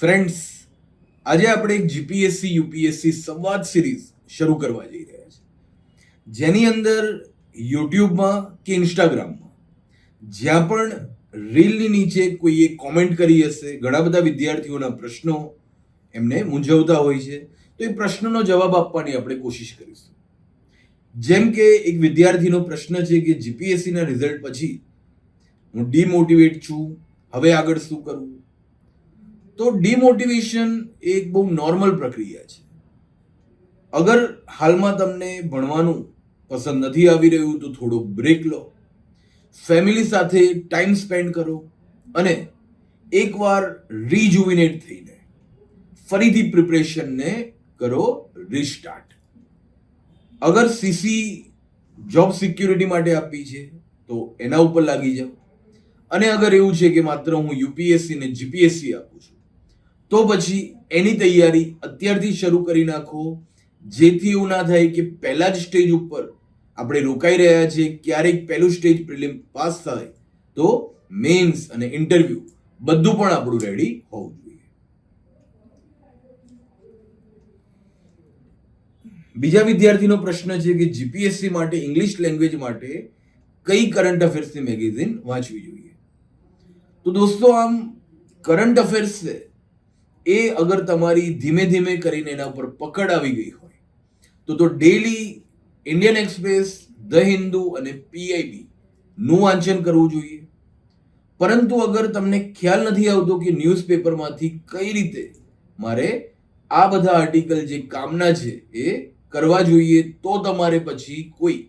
Friends, આજે આપણે એક જીપીએસસી યુપીએસસી સંવાદ સિરીઝ શરૂ કરવા જઈ રહ્યા છે, જેની અંદર યુટ્યુબમાં કે ઇન્સ્ટાગ્રામમાં જ્યાં પણ રીલની નીચે કોઈએ કોમેન્ટ કરી હશે, ઘણા બધા વિદ્યાર્થીઓના પ્રશ્નો એમને મૂંઝવતા હોય છે, તો એ પ્રશ્નનો જવાબ આપવાની આપણે કોશિશ કરીશું. જેમ કે એક વિદ્યાર્થીનો પ્રશ્ન છે કે જીપીએસસીના રિઝલ્ટ પછી હું ડીમોટિવેટ છું, હવે આગળ શું કરવું? તો ડીમોટિવેશન એ એક બહુ નોર્મલ પ્રક્રિયા છે. અગર હાલમાં તમને ભણવાનું પસંદ નથી આવી રહ્યું તો થોડો બ્રેક લો, ફેમિલી સાથે ટાઈમ સ્પેન્ડ કરો અને એકવાર રિજુવિનેટ થઈને ફરીથી પ્રિપરેશનને કરો રિસ્ટાર્ટ. અગર સીસી જોબ સિક્યુરિટી માટે આપી છે તો એના ઉપર લાગી જાઓ, અને અગર એવું છે કે માત્ર હું યુપીએસસી ને જીપીએસસી આપું છું તો પછી એની તૈયારી અત્યારથી શરૂ કરી નાખો, જેથી એવું ના થાય કે પહેલા જ સ્ટેજ ઉપર આપણે રોકાઈ રહ્યા છીએ, ક્યારેક પહેલું સ્ટેજ પ્રિલિમ પાસ થાય તો મેન્સ અને ઇન્ટરવ્યુ બધું પણ આપણું રેડી હોવું જોઈએ. બીજા વિદ્યાર્થીનો પ્રશ્ન છે કે જીપીએસસી માટે ઇંગ્લિશ લેંગ્વેજ માટે કઈ કરંટ અફેર્સની મેગેઝિન વાંચવી જોઈએ? તો દોસ્તો, આમ કરંટ અફેર્સ છે એ અગર તમારી ધીમે ધીમે કરીને એના ઉપર પકડ આવી ગઈ હોય તો daily Indian express, the Hindu અને પીઆઈબી નું વાંચન કરવું જોઈએ. પરંતુ અગર તમને ખ્યાલ નથી આવતો કે ન્યૂઝપેપરમાંથી કઈ રીતે મારે આ બધા આર્ટિકલ જે કામના છે એ કરવા જોઈએ, તો તમારે પછી કોઈ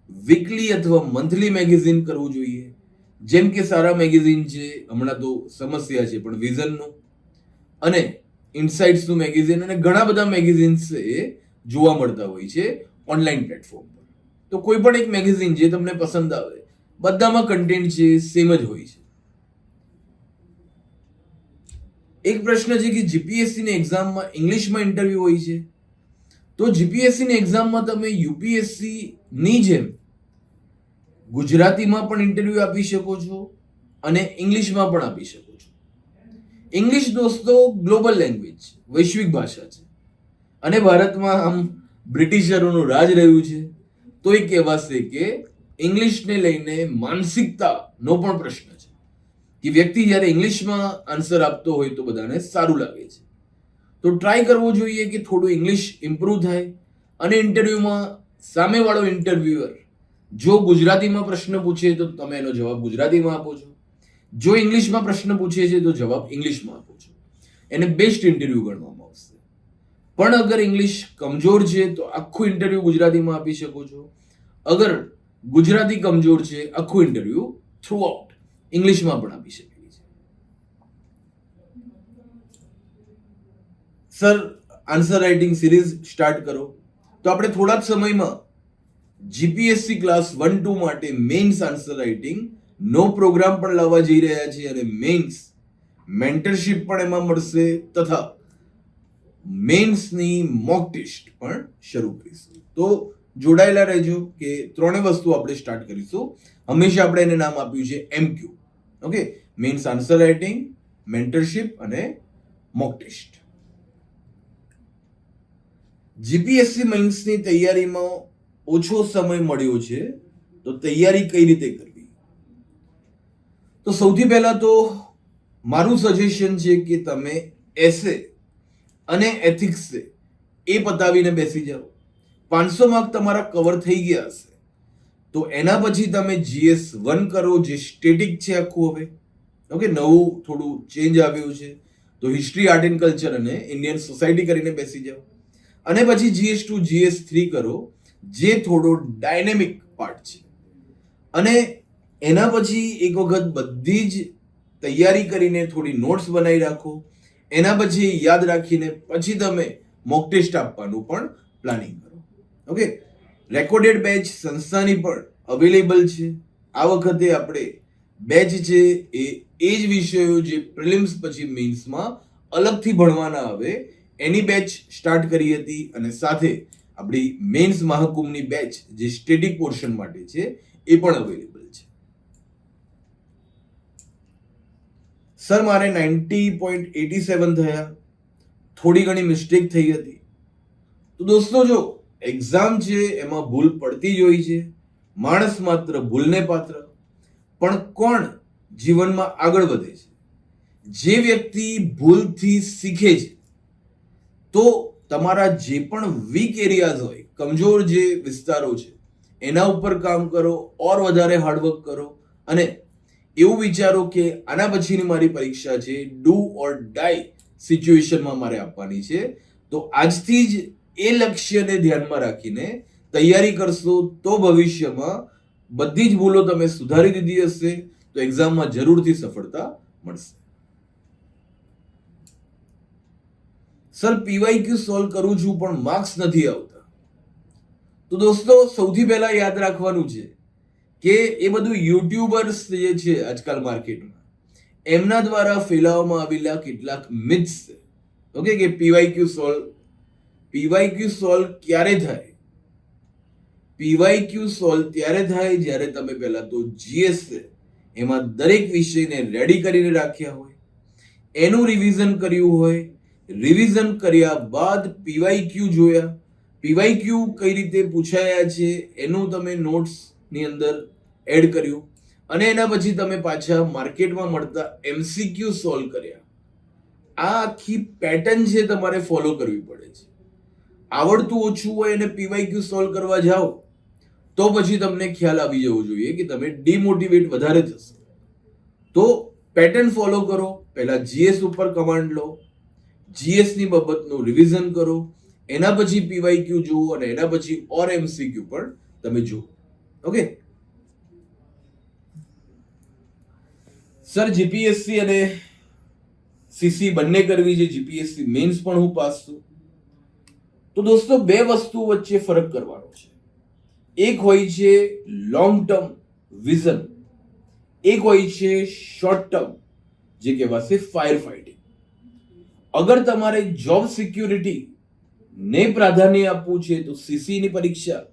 વીકલી અથવા મંથલી મેગેઝિન કરવું જોઈએ. જેમ કે સારા મેગેઝિન છે, હમણાં તો સમસ્યા છે પણ વિઝનનું અને ઇનસાઇટ્સનું મેગેઝિન અને ઘણા બધા મેગેઝિન્સ એ જોવા મળતા હોય છે ઓનલાઈન પ્લેટફોર્મ પર. તો કોઈ પણ એક મેગેઝિન જે તમને પસંદ આવે, બધામાં કન્ટેન્ટ છે સેમ જ હોય છે. એક પ્રશ્ન છે કે જીપીએસસી ની એક્ઝામમાં ઇંગ્લિશમાં ઇન્ટરવ્યુ હોય છે, તો જીપીએસસી ની એક્ઝામમાં તમે યુપીએસસી ની જેમ ગુજરાતીમાં પણ ઇન્ટરવ્યુ આપી શકો છો અને ઇંગ્લિશમાં પણ આપી શકો છો. ઇંગ્લિશ દોસ્તો ગ્લોબલ લેંગ્વેજ, વૈશ્વિક ભાષા છે અને ભારતમાં આમ બ્રિટિશરોનું રાજ રહ્યું છે, તો એ કહેવાશે કે ઇંગ્લિશને લઈને માનસિકતાનો પણ પ્રશ્ન છે કે વ્યક્તિ જ્યારે ઇંગ્લિશમાં આન્સર આપતો હોય તો બધાને સારું લાગે છે. તો ટ્રાય કરવો જોઈએ કે થોડું ઇંગ્લિશ ઇમ્પ્રૂવ થાય અને ઇન્ટરવ્યુમાં સામેવાળો ઇન્ટરવ્યુઅર જો ગુજરાતીમાં પ્રશ્ન પૂછે તો તમે એનો જવાબ ગુજરાતીમાં આપો છો, જો ઇંગ્લિશમાં પ્રશ્ન પૂછે છે તો જવાબ ઇંગ્લિશમાં આપો છો. એને બેસ્ટ ઇન્ટરવ્યુ ગણવામાં આવશે. પણ અગર ઇંગ્લિશ કમજોર છે તો આખું ઇન્ટરવ્યુ ગુજરાતીમાં આપી શકો છો. અગર ગુજરાતી કમજોર છે, આખું ઇન્ટરવ્યુ થ્રુ આઉટ ઇંગ્લિશમાં પણ આપી શકે છે. Sir, answer writing series start કરો. તો આપણે થોડા જ સમયમાં જીપીએસસી ક્લાસ 1-2 માટે મેઇન્સ આન્સર રાઇટિંગ નો પ્રોગ્રામ પણ લાવવા જઈ રહ્યા છીએ અને મેઇન્સ મેન્ટરશિપ પણ એમાં મળશે તથા મેઇન્સની મોક ટેસ્ટ પણ શરૂ કરીશું. તો જોડાયેલા રહેજો કે ત્રણેય વસ્તુ આપણે સ્ટાર્ટ કરીશું. હંમેશા આપણે એને નામ આપ્યું છે MQ. Okay, mains answer writing, mentorship અને મોક ટેસ્ટ. જીપીએસસી મેઇન્સની તૈયારીમાં ઓછો સમય મળ્યો છે તો તૈયારી કઈ રીતે કરવી? તો સૌથી પહેલા તો મારું સજેશન છે કે તમે એસે અને એથિક્સ એ પતાવીને બેસી જાઓ. 500 માર્ક તમારા કવર થઈ ગયા હશે તો એના પછી તમે જીએસ 1 કરો, જે સ્ટેટિક છે આખું. હવે ઓકે, નવું થોડું ચેન્જ આવ્યું છે તો હિસ્ટ્રી, આર્ટ એન્ડ કલ્ચર અને ઇન્ડિયન સોસાયટી કરીને બેસી જાઓ. અને પછી GS2 GS3 કરો, જે થોડો ડાયનેમિક પાર્ટ છે. અને એના પછી એક વખત બધી જ તૈયારી કરીને થોડી નોટ્સ બનાવી રાખો. એના પછી યાદ રાખીને પછી તમે મોક ટેસ્ટ આપવાનું પણ પ્લાનિંગ કરો. ઓકે, રેકોર્ડેડ બેચ સંસ્થાની પણ અવેલેબલ છે. આ વખતે આપણે બેચ છે એ જ વિષયો જે પ્રિલિમ્સ પછી મેઇન્સમાં અલગથી ભણવાના આવે એની બેચ સ્ટાર્ટ કરી હતી અને સાથે આપણી મેઇન્સ મહાકુંભની બેચ જે સ્ટેટિક પોર્શન માટે છે એ પણ અવેલેબલ છે. સર મારે 90.87 થયા, થોડી ઘણી મિસ્ટેક થઈ હતી. તો દોસ્તો જો એક્ઝામ છે એમાં ભૂલ પડતી જ હોય છે, માણસ માત્ર ભૂલને પાત્ર. પણ કોણ જીવનમાં આગળ વધે છે? જે વ્યક્તિ ભૂલથી શીખે છે. તો તમારા જે પણ વીક એરિયાઝ હોય, કમજોર જે વિસ્તારો છે, એના ઉપર કામ કરો, ઓર વધારે હાર્ડવર્ક કરો અને એવું વિચારો કે આના પછીની મારી પરીક્ષા છે ડુ ઓર ડાઈ સિચ્યુએશનમાં મારે આપવાની છે. તો આજથી જ એ લક્ષ્યને ધ્યાનમાં રાખીને તૈયારી કરશો તો ભવિષ્યમાં બધી જ ભૂલો તમે સુધારી દીધી હશે તો એક્ઝામમાં જરૂરથી સફળતા મળશે. સર પીવાયક્યુ સોલ્વ કરું છું પણ માર્ક્સ નથી આવતા. તો દોસ્તો સૌથી પહેલા યાદ રાખવાનું છે કે એ બધું યુટ્યુબર્સ જે છે આજકાલ માર્કેટમાં, એમના દ્વારા ફેલાવવામાં આવેલા કેટલાક મિથ્સ છે. ઓકે, કે પીવાયક્યુ સોલ્વ ક્યારે થાય? પીવાયક્યુ સોલ્વ ત્યારે થાય જ્યારે તમે પહેલા તો જીએસ છે એમાં દરેક વિષયને રેડી કરીને રાખ્યા હોય, એનું રિવિઝન કર્યું હોય, રિવિઝન કર્યા બાદ પીવાયક્યુ જોયા, પીવાયક્યુ કઈ રીતે પૂછાયા છે એનું તમે નોટ્સની અંદર એડ કર્યું અને એના પછી તમે પાછા માર્કેટમાં મળતા એમસીક્યુ સોલ્વ કર્યા. આ આખી પેટર્ન છે તમારે ફોલો કરવી પડે છે. આવડતું ઓછું હોય અને પીવાયક્યુ સોલ્વ કરવા જાઓ તો પછી તમને ખ્યાલ આવી જવો જોઈએ કે તમે ડિમોટિવેટ વધારે થશે. તો પેટર્ન ફોલો કરો. પહેલા જીએસ ઉપર કમાન્ડ લો, જીએસ ની બાબતનું રિવિઝન કરો, એના પછી પીવાયક્યુ જુઓ અને એના પછી ઓર એમસીક્યુ પણ તમે જુઓ. ઓકે સર, જીપીએસસી અને સીસી બંને કરવી છે, જીપીએસસી મેન્સ પણ હું પાસ છું. તો દોસ્તો બે વસ્તુ વચ્ચે ફરક કરવાનો છે. એક હોય છે લોંગ ટર્મ વિઝન, એક હોય છે શોર્ટ ટર્મ જે કહેવાશે ફાયર ફાઇટિંગ. અગર તમારે જોબ સિક્યુરિટી ને પ્રાધાન્ય આપવું છે તો સીસી ની પરીક્ષા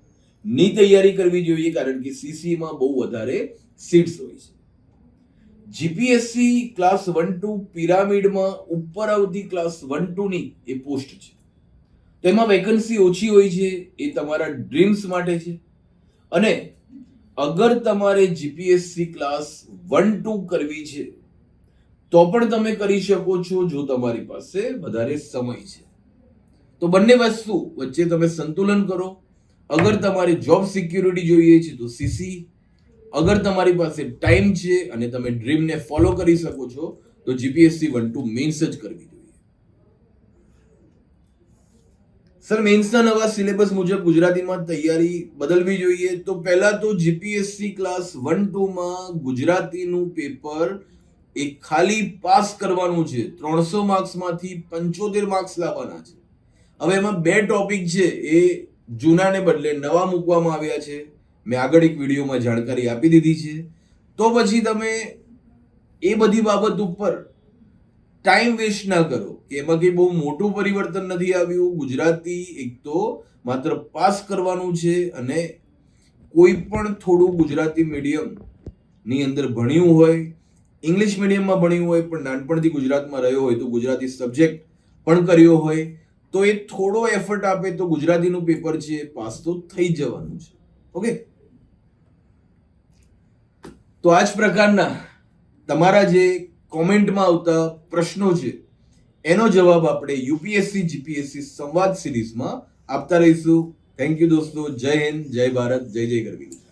ની તૈયારી કરવી જોઈએ, કારણ કે સીસી માં બહુ વધારે સીટ્સ હોય છે. જીપીએસસી ક્લાસ 1-2 પિરામિડમાં ઉપર આવતી ક્લાસ 1-2 ની એ પોસ્ટ છે, તો એમાં વેકન્સી ઓછી હોય છે. એ તમારા ડ્રીમ્સ માટે છે. અને અગર તમારે જીપીએસસી ક્લાસ 1-2 કરવી છે તો પણ તમે કરી શકો છો જો તમારી પાસે વધારે સમય છે. તો બંને વસ્તુ વચ્ચે તમે સંતુલન કરો. અગર તમારે જોબ સિક્યુરિટી જોઈએ છે તો સીસી, અગર તમારી પાસે ટાઈમ છે અને તમે ડ્રીમને ફોલો કરી શકો છો તો જીપીએસસી 1-2 મેન્સ જ કરવી જોઈએ. સર મેન્સના નવા સિલેબસ મુજબ ગુજરાતીમાં તૈયારી બદલવી જોઈએ. તો પહેલા તો જીપીએસસી ક્લાસ 1-2 માં ગુજરાતીનું પેપર એ ખાલી પાસ કરવાનું છે. 300 માર્ક્સમાંથી 75 માર્ક્સ લાવવાના છે. હવે એમાં બે ટોપિક છે એ જૂનાને બદલે નવા મૂકવામાં આવ્યા છે. મેં આગળ એક વિડીયોમાં જાણકારી આપી દીધી છે. તો પછી તમે એ બધી બાબત ઉપર ટાઈમ વેસ્ટ ના કરો કે એમાં કંઈ બહુ મોટું પરિવર્તન નથી આવ્યું. ગુજરાતી એક તો માત્ર પાસ કરવાનું છે અને કોઈ પણ થોડું ગુજરાતી મીડિયમ ની અંદર ભણ્યું હોય, ઇંગ્લિશ મીડિયમમાં ભણ્યું હોય પણ નાનપણથી ગુજરાતમાં રહ્યો હોય તો ગુજરાતી સબ્જેક્ટ પણ કર્યો હોય તો એ થોડો એફર્ટ આપે તો ગુજરાતીનું પેપર છે પાસ તો થઈ જવાનું છે. ઓકે, તો આ જ પ્રકારના તમારા જે કોમેન્ટમાં આવતા પ્રશ્નો છે એનો જવાબ આપણે યુપીએસસી જીપીએસસી સંવાદ સિરીઝમાં આપતા રહીશું. થેન્ક યુ દોસ્તો. જય હિન્દ, જય ભારત, જય જય ગરવી ગુજરાત.